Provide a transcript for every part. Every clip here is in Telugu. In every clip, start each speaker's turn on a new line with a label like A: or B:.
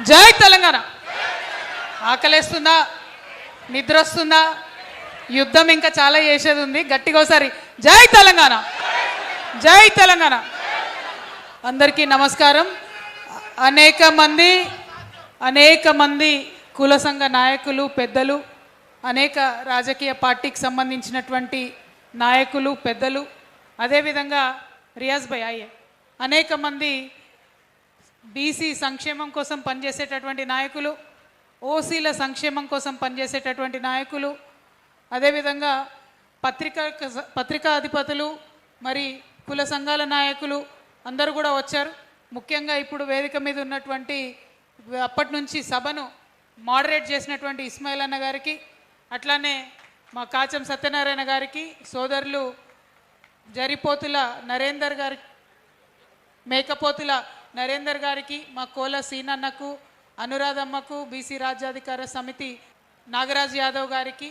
A: జై తెలంగాణ. ఆకలేస్తుందా, నిద్ర వస్తుందా, యుద్ధం ఇంకా చాలా చేసేది ఉంది. గట్టిగా ఒకసారి జై తెలంగాణ, జై తెలంగాణ. అందరికీ నమస్కారం. అనేక మంది కుల సంఘ నాయకులు, పెద్దలు, అనేక రాజకీయ పార్టీకి సంబంధించినటువంటి నాయకులు, పెద్దలు, అదేవిధంగా రియాజ్ భాయ్ అయ్యే అనేక మంది బీసీ సంక్షేమం కోసం పనిచేసేటటువంటి నాయకులు, ఓసీల సంక్షేమం కోసం పనిచేసేటటువంటి నాయకులు, అదేవిధంగా పత్రికా అధిపతులు, మరి కుల సంఘాల నాయకులు అందరూ కూడా వచ్చారు. ముఖ్యంగా ఇప్పుడు వేదిక మీద ఉన్నటువంటి అప్పటి నుంచి సభను మోడరేట్ చేసినటువంటి ఇస్మాయిల్ అన్న గారికి, అట్లానే మా కాచం సత్యనారాయణ గారికి, సోదరులు జరిపోతుల నరేందర్ గారి, మేకపోతుల నరేందర్ గారికి, మా కోల సీనన్నకు, అనురాధమ్మకు, బీసీ రాజ్యాధికార సమితి నాగరాజ్ యాదవ్ గారికి,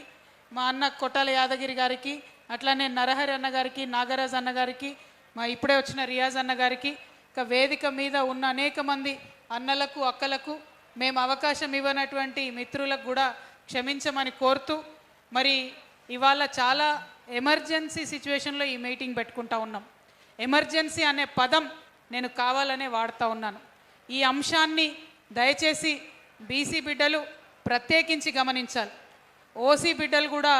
A: మా అన్న కొట్టాల యాదగిరి గారికి, అట్లానే నరహరి అన్న గారికి, నాగరాజ్ అన్న గారికి, మా ఇప్పుడే వచ్చిన రియాజ్ అన్న గారికి, ఇక వేదిక మీద ఉన్న అనేక మంది అన్నలకు, అక్కలకు, మేము అవకాశం ఇవ్వనటువంటి మిత్రులకు కూడా క్షమించమని కోరుతూ, మరి ఇవాళ చాలా ఎమర్జెన్సీ సిచ్యువేషన్లో ఈ మీటింగ్ పెట్టుకుంటా ఉన్నాం. ఎమర్జెన్సీ అనే పదం నేను కావాలనే వాడుతూ ఉన్నాను. ఈ అంశాన్ని దయచేసి బీసీ బిడ్డలు ప్రత్యేకించి గమనించాలి, ఓసీ బిడ్డలు కూడా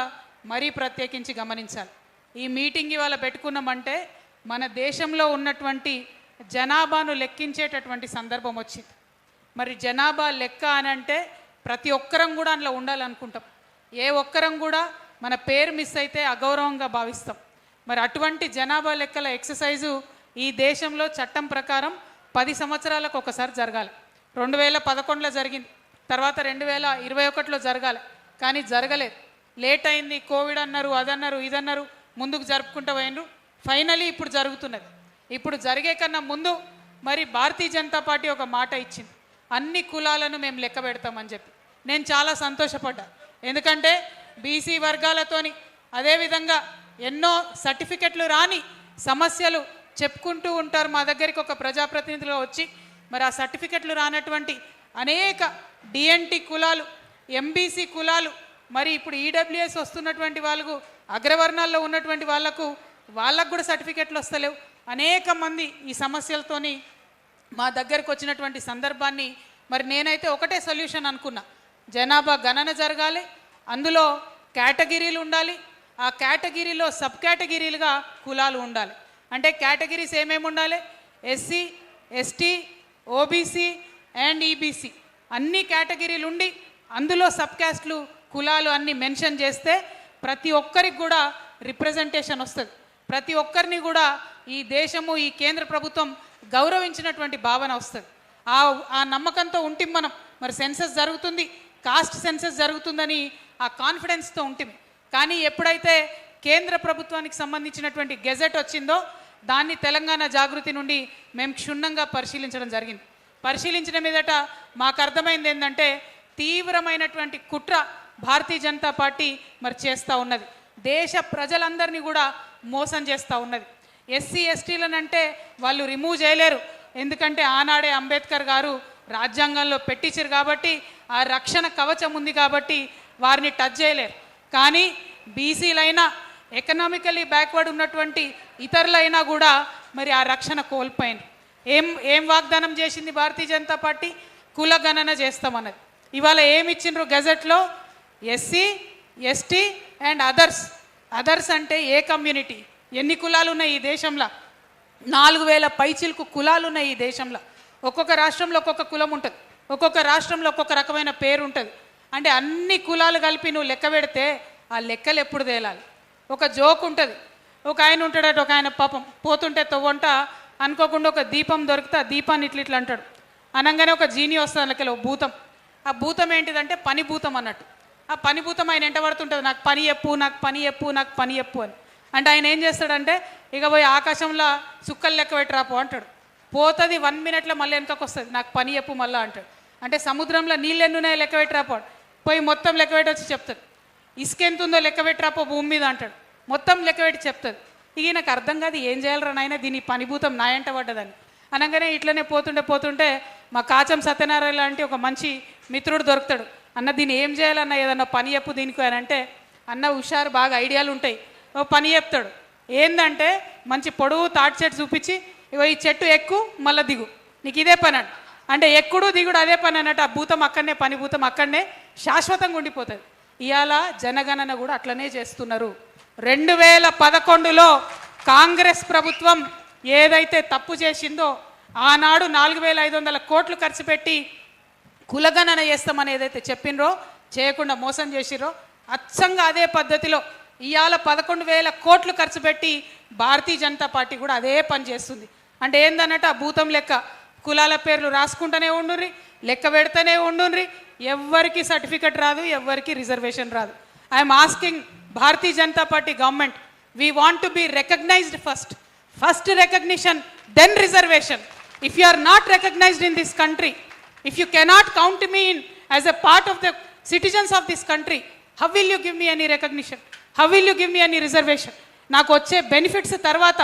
A: మరీ ప్రత్యేకించి గమనించాలి. ఈ మీటింగ్ ఇవాళ పెట్టుకున్నామంటే మన దేశంలో ఉన్నటువంటి జనాభాను లెక్కించేటటువంటి సందర్భం వచ్చింది. మరి జనాభా లెక్క అని అంటే ప్రతి ఒక్కరం కూడా అందులో ఉండాలనుకుంటాం. ఏ ఒక్కరం కూడా మన పేరు మిస్ అయితే అగౌరవంగా భావిస్తాం. మరి అటువంటి జనాభా లెక్కల ఎక్సర్సైజు ఈ దేశంలో చట్టం ప్రకారం 10 సంవత్సరాలకు ఒకసారి జరగాలి. 2011లో జరిగింది, తర్వాత 2021లో జరగాలి, కానీ జరగలేదు. లేట్ అయింది, కోవిడ్ అన్నారు, అదన్నారు, ఇదన్నారు, ముందుకు జరుపుకుంటూ పోయినరు. ఫైనలీ ఇప్పుడు జరుగుతున్నది. ఇప్పుడు జరిగే కన్నా ముందు మరి భారతీయ జనతా పార్టీ ఒక మాట ఇచ్చింది, అన్ని కులాలను మేము లెక్క పెడతామని చెప్పి. నేను చాలా సంతోషపడ్డా. ఎందుకంటే బీసీ వర్గాలతోని, అదేవిధంగా ఎన్నో సర్టిఫికెట్లు రాని సమస్యలు చెప్పుకుంటూ ఉంటారు. మా దగ్గరికి ఒక ప్రజాప్రతినిధులు వచ్చి మరి ఆ సర్టిఫికెట్లు రానటువంటి అనేక డిఎన్టీ కులాలు, ఎంబీసీ కులాలు, మరి ఇప్పుడు ఈడబ్ల్యూఎస్ వస్తున్నటువంటి వాళ్ళకు, అగ్రవర్ణాల్లో ఉన్నటువంటి వాళ్ళకు కూడా సర్టిఫికెట్లు వస్తలేవు. అనేక మంది ఈ సమస్యలతోని మా దగ్గరకు వచ్చినటువంటి సందర్భాన్ని మరి నేనైతే ఒకటే సొల్యూషన్ అనుకున్నా, జనాభా గణన జరగాలి, అందులో కేటగిరీలు ఉండాలి, ఆ కేటగిరీలో సబ్ కేటగిరీలుగా కులాలు ఉండాలి. అంటే కేటగిరీస్ ఏమేమి ఉండాలి? SC, ST, OBC and EBC అన్ని కేటగిరీలు ఉండి అందులో సబ్ క్యాస్ట్లు, కులాలు అన్నీ మెన్షన్ చేస్తే ప్రతి ఒక్కరికి కూడా రిప్రజెంటేషన్ వస్తుంది. ప్రతి ఒక్కరిని కూడా ఈ దేశము, ఈ కేంద్ర ప్రభుత్వం గౌరవించినటువంటి భావన వస్తుంది. ఆ నమ్మకంతో ఉంటే మనం మరి సెన్సస్ జరుగుతుంది, కాస్ట్ సెన్సస్ జరుగుతుందని ఆ కాన్ఫిడెన్స్తో ఉంటుంది. కానీ ఎప్పుడైతే కేంద్ర ప్రభుత్వానికి సంబంధించినటువంటి గెజెట్ వచ్చిందో దాన్ని తెలంగాణ జాగృతి నుండి మేము క్షుణ్ణంగా పరిశీలించడం జరిగింది. పరిశీలించిన మీదట మాకు అర్థమైంది ఏంటంటే తీవ్రమైనటువంటి కుట్ర భారతీయ జనతా పార్టీ మరి చేస్తూ ఉన్నది. దేశ ప్రజలందరినీ కూడా మోసం చేస్తూ ఉన్నది. ఎస్సీ ఎస్టీలను అంటే వాళ్ళు రిమూవ్ చేయలేరు, ఎందుకంటే ఆనాడే అంబేద్కర్ గారు రాజ్యాంగంలో పెట్టించారు కాబట్టి ఆ రక్షణ కవచం ఉంది కాబట్టి వారిని టచ్ చేయలేరు. కానీ బీసీలైనా, ఎకనామికలీ బ్యాక్వర్డ్ ఉన్నటువంటి ఇతరులైనా కూడా మరి ఆ రక్షణ కోల్పోయింది. ఏం వాగ్దానం చేసింది భారతీయ జనతా పార్టీ? కుల గణన చేస్తామన్నది. ఇవాళ ఏమిచ్చిండ్రు గెజెట్లో? ఎస్సీ, ఎస్టీ అండ్ అదర్స్ అంటే ఏ కమ్యూనిటీ? ఎన్ని కులాలు ఉన్నాయి ఈ దేశంలో? 4000 పైచిలకు కులాలు ఉన్నాయి ఈ దేశంలో. ఒక్కొక్క రాష్ట్రంలో ఒక్కొక్క కులం ఉంటుంది, ఒక్కొక్క రాష్ట్రంలో ఒక్కొక్క రకమైన పేరు ఉంటుంది. అంటే అన్ని కులాలు కలిపి నువ్వు లెక్క పెడితే ఆ లెక్కలు ఎప్పుడు తేలాలి? ఒక జోక్ ఉంటుంది, ఒక ఆయన ఉంటాడట, ఒక ఆయన పాపం పోతుంటే తవ్వంట అనుకోకుండా ఒక దీపం దొరికితే ఆ దీపాన్ని ఇట్లా అంటాడు. అనగానే ఒక జీని వస్తుంది లెక్కలో భూతం. ఆ భూతం ఏంటిదంటే పని భూతం అన్నట్టు. ఆ పని భూతం ఆయన ఎంట పడుతుంటుంది, నాకు పని చెప్పు, నాకు పని చెప్పు, నాకు పని చెప్పు అని. అంటే ఆయన ఏం చేస్తాడంటే ఇక పోయి ఆకాశంలో సుక్కలు లెక్క పెట్టరాపో అంటాడు. పోతుంది 1 మినిట్లో మళ్ళీ వెనకకు వస్తుంది, నాకు పని చెప్పు మళ్ళీ అంటాడు. అంటే సముద్రంలో నీళ్ళు ఎన్నున్నాయో లెక్క పెట్టరాపో, పోయి మొత్తం లెక్క పెట్టి వచ్చి చెప్తాడు. ఇసుక ఎంత ఉందో లెక్క పెట్టరాపో భూమి మీద అంటాడు, మొత్తం లెక్క పెట్టి చెప్తుంది. ఇక నాకు అర్థం కాదు, ఏం చేయాలరా నాయన, దీని పనిభూతం నా ఎంట పడ్డదని. అనగానే ఇట్లనే పోతుంటే మా కాచం సత్యనారాయణ లాంటి ఒక మంచి మిత్రుడు దొరుకుతాడు. అన్న దీన్ని ఏం చేయాలన్న, ఏదన్నా పని చెప్పు దీనికి అని అంటే, అన్న హుషారు బాగా ఐడియాలు ఉంటాయి, ఓ పని చెప్తాడు. ఏంటంటే మంచి పొడవు తాటి చెట్టు చూపించి, ఇగో ఈ చెట్టు ఎక్కు మళ్ళీ దిగు, నీకు ఇదే పని అంటే ఎక్కుడు దిగుడు అదే పని అన్నట్టు ఆ భూతం అక్కడనే, పని భూతం అక్కడనే శాశ్వతంగా ఉండిపోతుంది. ఇవాళ జనగణన కూడా అట్లనే చేస్తున్నారు. 2011లో కాంగ్రెస్ ప్రభుత్వం ఏదైతే తప్పు చేసిందో, ఆనాడు 4500 కోట్లు ఖర్చు పెట్టి కులగణన చేస్తామని ఏదైతే చెప్పినరో, చేయకుండా మోసం చేసిరో, అచ్చంగా అదే పద్ధతిలో ఇవాళ 11,000 కోట్లు ఖర్చు పెట్టి భారతీయ జనతా పార్టీ కూడా అదే పని చేస్తుంది. అంటే ఏందన్నట్టు ఆ భూతం లెక్క కులాల పేర్లు రాసుకుంటూనే ఉండుర్రి, లెక్క పెడితేనే ఉండుర్రి, ఎవ్వరికి సర్టిఫికెట్ రాదు, ఎవ్వరికి రిజర్వేషన్ రాదు. I'm asking Bharatiya Janata Party government, we want to be recognised first recognition then reservation. If you are not recognised in this country, if you cannot count me in as a part of the citizens of this country, how will you give me any recognition, how will you give me any reservation? నాకు వచ్చే బెనిఫిట్స్ తర్వాత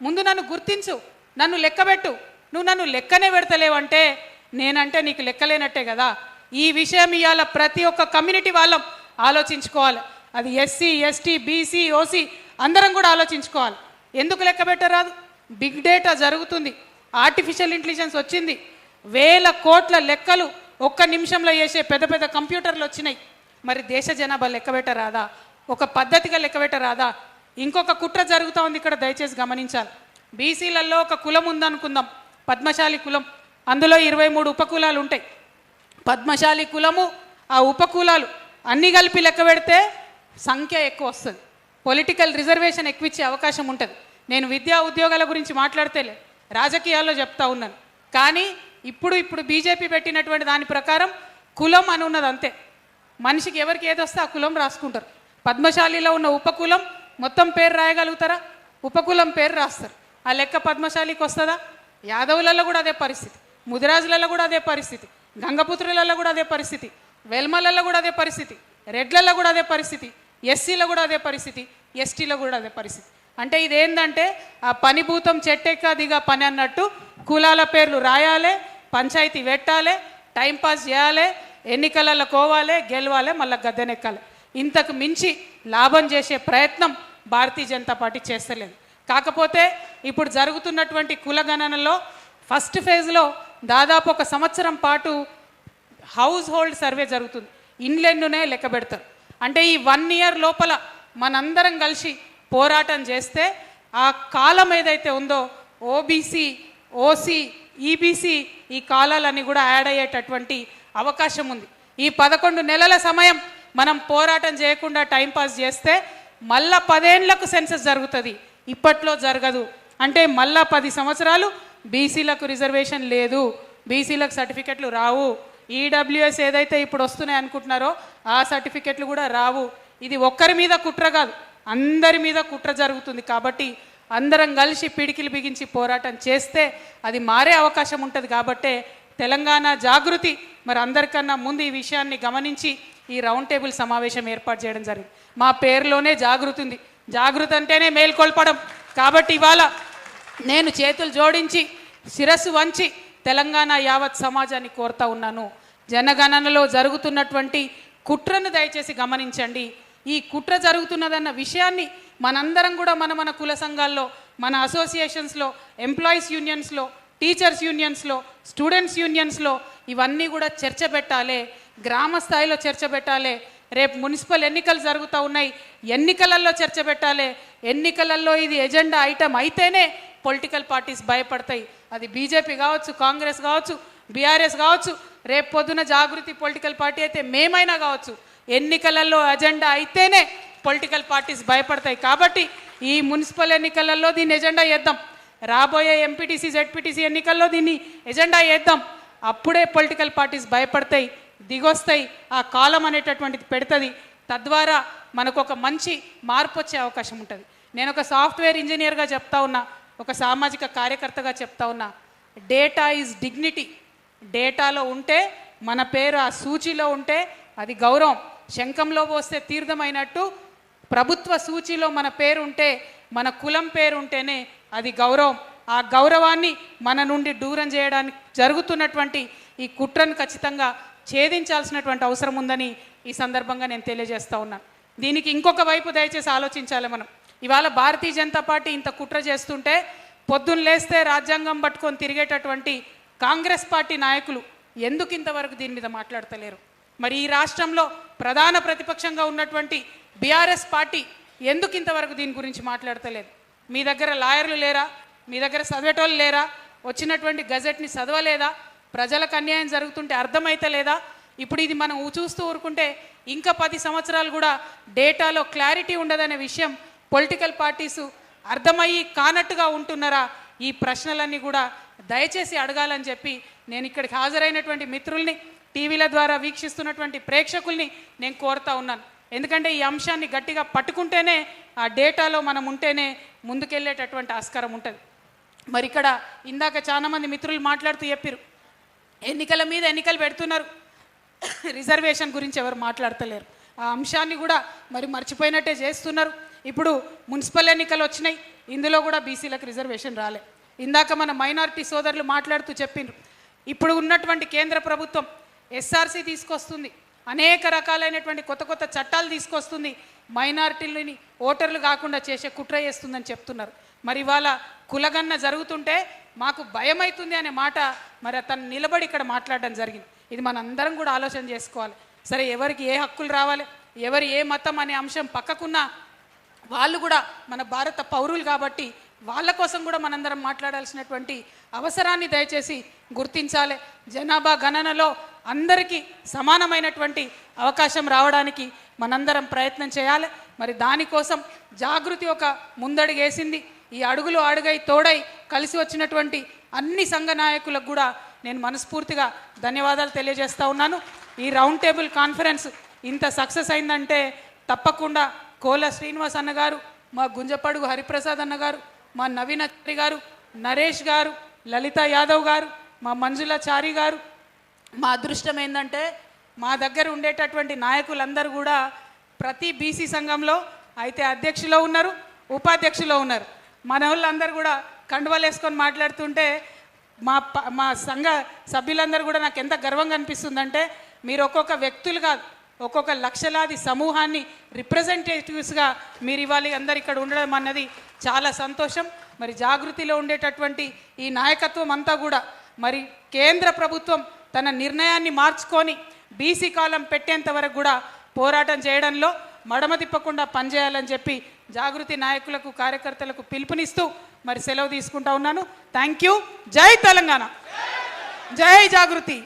A: ముందు నన్ను గుర్తించు, నన్ను లెక్కబెట్టు. నువ్వు నన్ను లెక్కనే పెడతలేవంటే నేనంటే నీకు లెక్కలేనట్టే కదా. ఈ విషయం ఇవాళ ప్రతి ఒక్క కమ్యూనిటీ వాళ్ళం ఆలోచించుకోవాలి. అది ఎస్సీ, ఎస్టీ, బీసీ, ఓసీ అందరం కూడా ఆలోచించుకోవాలి. ఎందుకు లెక్క పెట్టరాదు? బిగ్ డేటా జరుగుతుంది, ఆర్టిఫిషియల్ ఇంటెలిజెన్స్ వచ్చింది, 1000 కోట్ల లెక్కలు ఒక్క నిమిషంలో చేసే పెద్ద పెద్ద కంప్యూటర్లు వచ్చినాయి. మరి దేశ జనాభా లెక్క పెట్టరాదా? ఒక పద్ధతిగా లెక్క పెట్టరాదా? ఇంకొక కుట్ర జరుగుతూ ఉంది ఇక్కడ, దయచేసి గమనించాలి. బీసీలలో ఒక కులం ఉందనుకుందాం, పద్మశాలి కులం. అందులో 23 ఉపకులాలు ఉంటాయి. పద్మశాలి కులము, ఆ ఉపకులాలు అన్నీ కలిపి లెక్క పెడితే సంఖ్య ఎక్కువ వస్తుంది, పొలిటికల్ రిజర్వేషన్ ఎక్కువ ఇచ్చే అవకాశం ఉంటుంది. నేను విద్యా ఉద్యోగాల గురించి మాట్లాడితేలే, రాజకీయాల్లో చెప్తా ఉన్నాను. కానీ ఇప్పుడు బీజేపీ పెట్టినటువంటి దాని ప్రకారం కులం అని ఉన్నది అంతే. మనిషికి ఎవరికి ఏదొస్తే ఆ కులం రాసుకుంటారు. పద్మశాలిలో ఉన్న ఉపకులం మొత్తం పేరు రాయగలుగుతారా? ఉపకులం పేరు రాస్తారు. ఆ లెక్క పద్మశాలికి వస్తుందా? యాదవులలో కూడా అదే పరిస్థితి, ముదిరాజులలో కూడా అదే పరిస్థితి, గంగపుత్రులలో కూడా అదే పరిస్థితి, వెల్మలలో కూడా అదే పరిస్థితి, రెడ్లలో కూడా అదే పరిస్థితి, ఎస్సీలో కూడా అదే పరిస్థితి, ఎస్టీలో కూడా అదే పరిస్థితి. అంటే ఇదేంటంటే ఆ పని భూతం చెట్టెక్క దిగా పని అన్నట్టు కులాల పేర్లు రాయాలి, పంచాయతీ పెట్టాలి, టైంపాస్ చేయాలి, ఎన్నికలలో కోవాలి, గెలవాలి, మళ్ళీ గద్దెనెక్కాలి. ఇంతకు మించి లాభం చేసే ప్రయత్నం భారతీయ జనతా పార్టీ చేస్తలేదు. కాకపోతే ఇప్పుడు జరుగుతున్నటువంటి కులగణనలో ఫస్ట్ ఫేజ్లో దాదాపు 1 సంవత్సరం పాటు హౌస్ హోల్డ్ సర్వే జరుగుతుంది. ఇండ్లెన్నునే లెక్క పెడతారు. అంటే ఈ 1 ఇయర్ లోపల మనందరం కలిసి పోరాటం చేస్తే ఆ కాలం ఏదైతే ఉందో ఓబీసీ, ఓసీ, ఈబీసీ ఈ కాలాలన్నీ కూడా యాడ్ అయ్యేటటువంటి అవకాశం ఉంది. ఈ 11 నెలల సమయం మనం పోరాటం చేయకుండా టైంపాస్ చేస్తే మళ్ళా 10 ఏళ్లకు సెన్సస్ జరుగుతుంది, ఇప్పట్లో జరగదు. అంటే మళ్ళా 10 సంవత్సరాలు బీసీలకు రిజర్వేషన్ లేదు, బీసీలకు సర్టిఫికెట్లు రావు, ఈడబ్ల్యూఎస్ ఏదైతే ఇప్పుడు వస్తున్నాయి అనుకుంటున్నారో ఆ సర్టిఫికెట్లు కూడా రావు. ఇది ఒక్కరి మీద కుట్ర కాదు, అందరి మీద కుట్ర జరుగుతుంది. కాబట్టి అందరం కలిసి పిడికిలు బిగించి పోరాటం చేస్తే అది మారే అవకాశం ఉంటుంది. కాబట్టే తెలంగాణ జాగృతి మరి అందరికన్నా ముందు ఈ విషయాన్ని గమనించి ఈ రౌండ్ టేబుల్ సమావేశం ఏర్పాటు చేయడం జరిగింది. మా పేరులోనే జాగృతి ఉంది, జాగృతి అంటేనే మేల్కొల్పడం. కాబట్టి ఇవాళ నేను చేతులు జోడించి శిరస్సు వంచి తెలంగాణ యావత్ సమాజాన్ని కోరుతా ఉన్నాను. జనగణనలో జరుగుతున్నటువంటి కుట్రను దయచేసి గమనించండి. ఈ కుట్ర జరుగుతున్నదన్న విషయాన్ని మనందరం కూడా మన కుల సంఘాల్లో, మన అసోసియేషన్స్లో, ఎంప్లాయీస్ యూనియన్స్లో, టీచర్స్ యూనియన్స్లో, స్టూడెంట్స్ యూనియన్స్లో ఇవన్నీ కూడా చర్చ పెట్టాలి, గ్రామ స్థాయిలో చర్చ పెట్టాలి. రేపు మున్సిపల్ ఎన్నికలు జరుగుతూ ఉన్నాయి, ఎన్నికలలో చర్చ పెట్టాలి. ఎన్నికలలో ఇది ఎజెండా ఐటమ్ అయితేనే పొలిటికల్ పార్టీస్ భయపడతాయి. అది బీజేపీ కావచ్చు, కాంగ్రెస్ కావచ్చు, బీఆర్ఎస్ కావచ్చు, రేపు పొద్దున జాగృతి పొలిటికల్ పార్టీ అయితే మేమైనా కావచ్చు, ఎన్నికలలో ఎజెండా అయితేనే పొలిటికల్ పార్టీస్ భయపడతాయి. కాబట్టి ఈ మున్సిపల్ ఎన్నికలలో దీన్ని ఎజెండా చేద్దాం, రాబోయే ఎంపీటీసీ, జెడ్పీటీసీ ఎన్నికల్లో దీన్ని ఎజెండా చేద్దాం. అప్పుడే పొలిటికల్ పార్టీస్ భయపడతాయి, దిగొస్తాయి, ఆ కాలం అనేటటువంటిది పెడుతుంది. తద్వారా మనకు ఒక మంచి మార్పు వచ్చే అవకాశం ఉంటుంది. నేను ఒక సాఫ్ట్వేర్ ఇంజనీర్గా చెప్తా ఉన్నా, ఒక సామాజిక కార్యకర్తగా చెప్తా ఉన్నా, డేటా ఈజ్ డిగ్నిటీ. డేటాలో ఉంటే మన పేరు ఆ సూచీలో ఉంటే అది గౌరవం. శంఖంలో పోస్తే తీర్థమైనట్టు ప్రభుత్వ సూచీలో మన పేరు ఉంటే, మన కులం పేరు ఉంటేనే అది గౌరవం. ఆ గౌరవాన్ని మన నుండి దూరం చేయడానికి జరుగుతున్నటువంటి ఈ కుట్రను ఖచ్చితంగా ఛేదించాల్సినటువంటి అవసరం ఉందని ఈ సందర్భంగా నేను తెలియజేస్తా ఉన్నాను. దీనికి ఇంకొక వైపు దయచేసి ఆలోచించాలి మనం. ఇవాళ భారతీయ జనతా పార్టీ ఇంత కుట్ర చేస్తుంటే పొద్దున్న లేస్తే రాజ్యాంగం పట్టుకొని తిరిగేటటువంటి కాంగ్రెస్ పార్టీ నాయకులు ఎందుకు ఇంతవరకు దీని మీద మాట్లాడతలేరు? మరి ఈ రాష్ట్రంలో ప్రధాన ప్రతిపక్షంగా ఉన్నటువంటి బీఆర్ఎస్ పార్టీ ఎందుకు ఇంతవరకు దీని గురించి మాట్లాడతలేదు? మీ దగ్గర లాయర్లు లేరా? మీ దగ్గర చదివేటోళ్ళు లేరా? వచ్చినటువంటి గజెట్ని చదవలేదా? ప్రజలకు అన్యాయం జరుగుతుంటే అర్థమైతే లేదా? ఇప్పుడు ఇది మనం చూస్తూ ఊరుకుంటే ఇంకా 10 సంవత్సరాలు కూడా డేటాలో క్లారిటీ ఉండదనే విషయం పొలిటికల్ పార్టీసు అర్థమయ్యి కానట్టుగా ఉంటున్నారా? ఈ ప్రశ్నలన్నీ కూడా దయచేసి అడగాలని చెప్పి నేను ఇక్కడికి హాజరైనటువంటి మిత్రుల్ని, టీవీల ద్వారా వీక్షిస్తున్నటువంటి ప్రేక్షకుల్ని నేను కోరుతా ఉన్నాను. ఎందుకంటే ఈ అంశాన్ని గట్టిగా పట్టుకుంటేనే, ఆ డేటాలో మనం ఉంటేనే ముందుకెళ్ళేటటువంటి ఆస్కారం ఉంటుంది. మరి ఇక్కడ ఇందాక చాలామంది మిత్రులు మాట్లాడుతూ చెప్పారు, ఎన్నికల మీద ఎన్నికలు పెడుతున్నారు, రిజర్వేషన్ గురించి ఎవరు మాట్లాడతలేరు. ఆ అంశాన్ని కూడా మరి మర్చిపోయినట్టే చేస్తున్నారు. ఇప్పుడు మున్సిపల్ ఎన్నికలు వచ్చినాయి, ఇందులో కూడా బీసీలకు రిజర్వేషన్ రాలే. ఇందాక మన మైనారిటీ సోదరులు మాట్లాడుతూ చెప్పిండ్రు, ఇప్పుడు ఉన్నటువంటి కేంద్ర ప్రభుత్వం ఎస్ఆర్సీ తీసుకొస్తుంది, అనేక రకాలైనటువంటి కొత్త కొత్త చట్టాలు తీసుకొస్తుంది, మైనారిటీలని ఓటర్లు కాకుండా చేసే కుట్ర చేస్తుందని చెప్తున్నారు. మరి ఇవాళ కులగన్న జరుగుతుంటే మాకు భయం అవుతుంది అనే మాట మరి తను నిలబడి ఇక్కడ మాట్లాడడం జరిగింది. ఇది మనందరం కూడా ఆలోచన చేసుకోవాలి. సరే, ఎవరికి ఏ హక్కులు రావాలి, ఎవరు ఏ మతం అనే అంశం పక్కకున్నా వాళ్ళు కూడా మన భారత పౌరులు కాబట్టి వాళ్ళ కోసం కూడా మనందరం మాట్లాడాల్సినటువంటి అవసరాన్ని దయచేసి గుర్తించాలి. జనాభా గణనలో అందరికీ సమానమైనటువంటి అవకాశం రావడానికి మనందరం ప్రయత్నం చేయాలి. మరి దానికోసం జాగృతి ఒక ముందడుగు వేసింది. ఈ అడుగులు అడుగై తోడై కలిసి వచ్చినటువంటి అన్ని సంఘ నాయకులకు కూడా నేను మనస్ఫూర్తిగా ధన్యవాదాలు తెలియజేస్తూ ఉన్నాను. ఈ రౌండ్ టేబుల్ కాన్ఫరెన్స్ ఇంత సక్సెస్ అయిందంటే తప్పకుండా కోల శ్రీనివాస్ అన్నగారు, మా గుంజపడుగు హరిప్రసాద్ అన్నగారు, మా నవీనాచారి గారు, నరేష్ గారు, లలిత యాదవ్ గారు, మా మంజులాచారి గారు, మా అదృష్టం ఏంటంటే మా దగ్గర ఉండేటటువంటి నాయకులందరూ కూడా ప్రతి బీసీ సంఘంలో అయితే అధ్యక్షులో ఉన్నారు, ఉపాధ్యక్షులో ఉన్నారు. మన వాళ్ళందరూ కూడా కండువాలు వేసుకొని మాట్లాడుతుంటే మా సంఘ సభ్యులందరూ కూడా నాకు ఎంత గర్వంగా అనిపిస్తుందంటే, మీరు ఒక్కొక్క వ్యక్తులు కాదు, ఒక్కొక్క లక్షలాది సమూహాన్ని రిప్రజెంటేటివ్స్గా మీరు ఇవాళ అందరు ఇక్కడ ఉండడం అన్నది చాలా సంతోషం. మరి జాగృతిలో ఉండేటటువంటి ఈ నాయకత్వం అంతా కూడా మరి కేంద్ర ప్రభుత్వం తన నిర్ణయాన్ని మార్చుకొని బీసీ కాలం పెట్టేంత వరకు కూడా పోరాటం చేయడంలో మడమ తిప్పకుండా పనిచేయాలని చెప్పి జాగృతి నాయకులకు, కార్యకర్తలకు పిలుపునిస్తూ మరి సెలవు తీసుకుంటా ఉన్నాను. Thank you. జై తెలంగాణ, జై జాగృతి.